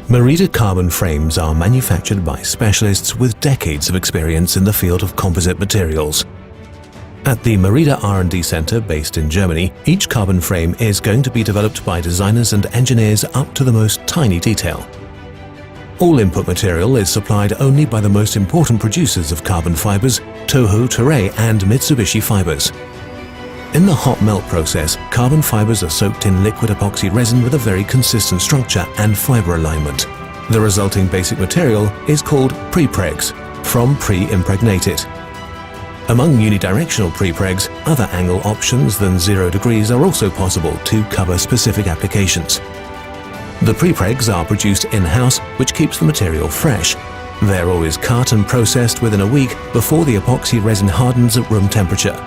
Merida carbon frames are manufactured by specialists with decades of experience in the field of composite materials. At the Merida R&D Center based in Germany, each carbon frame is going to be developed by designers and engineers up to the most tiny detail. All input material is supplied only by the most important producers of carbon fibers, Toho, Toray and Mitsubishi Fibers. In the hot melt process, carbon fibers are soaked in liquid epoxy resin with a very consistent structure and fiber alignment. The resulting basic material is called prepregs, from pre-impregnated. Among unidirectional prepregs, other angle options than 0 degrees are also possible to cover specific applications. The prepregs are produced in-house, which keeps the material fresh. They're always cut and processed within a week before the epoxy resin hardens at room temperature.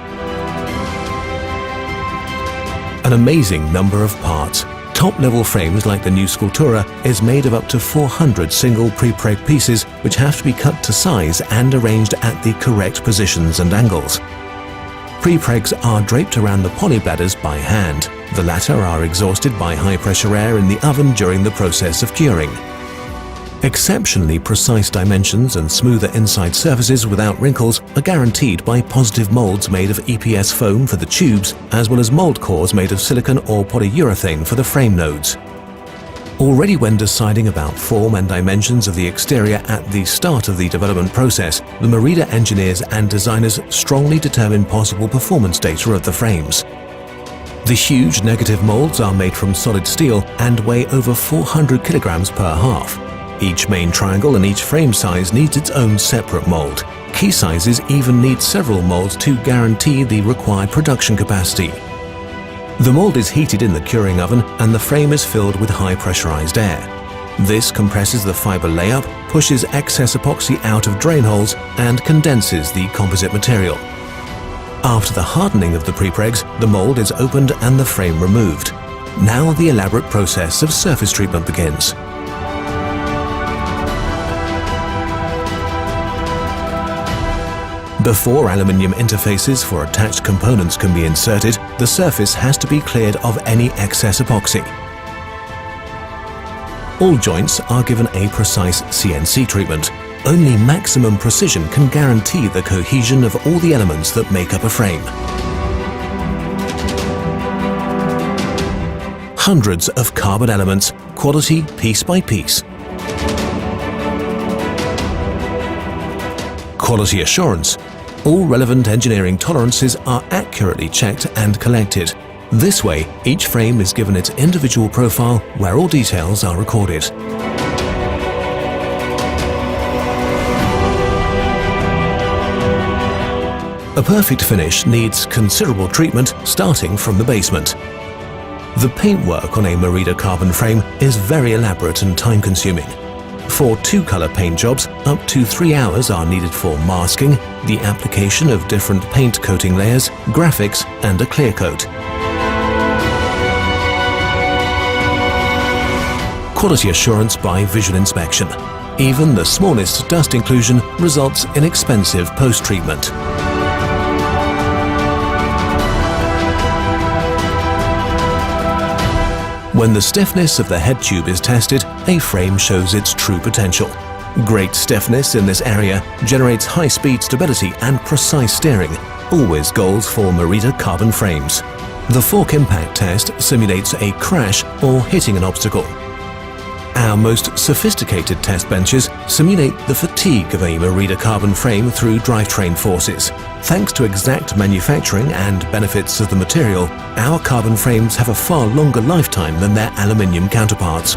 An amazing number of parts. Top-level frames like the new Sculptura is made of up to 400 single prepreg pieces which have to be cut to size and arranged at the correct positions and angles. Prepregs are draped around the polybladders by hand. The latter are exhausted by high-pressure air in the oven during the process of curing. Exceptionally precise dimensions and smoother inside surfaces without wrinkles are guaranteed by positive molds made of EPS foam for the tubes, as well as mold cores made of silicon or polyurethane for the frame nodes. Already when deciding about form and dimensions of the exterior at the start of the development process, the Merida engineers and designers strongly determine possible performance data of the frames. The huge negative molds are made from solid steel and weigh over 400 kilograms per half. Each main triangle and each frame size needs its own separate mold. Key sizes even need several molds to guarantee the required production capacity. The mold is heated in the curing oven and the frame is filled with high pressurized air. This compresses the fiber layup, pushes excess epoxy out of drain holes and condenses the composite material. After the hardening of the prepregs, the mold is opened and the frame removed. Now the elaborate process of surface treatment begins. Before aluminium interfaces for attached components can be inserted, the surface has to be cleared of any excess epoxy. All joints are given a precise CNC treatment. Only maximum precision can guarantee the cohesion of all the elements that make up a frame. Hundreds of carbon elements, quality piece by piece. Quality assurance. All relevant engineering tolerances are accurately checked and collected. This way, each frame is given its individual profile where all details are recorded. A perfect finish needs considerable treatment starting from the basement. The paintwork on a Merida carbon frame is very elaborate and time-consuming. For two-color paint jobs, up to 3 hours are needed for masking, the application of different paint coating layers, graphics, and a clear coat. Quality assurance by visual inspection. Even the smallest dust inclusion results in expensive post-treatment. When the stiffness of the head tube is tested, a frame shows its true potential. Great stiffness in this area generates high-speed stability and precise steering, always goals for Merida carbon frames. The fork impact test simulates a crash or hitting an obstacle. Our most sophisticated test benches simulate the fatigue of a Merida carbon frame through drivetrain forces. Thanks to exact manufacturing and benefits of the material, our carbon frames have a far longer lifetime than their aluminium counterparts.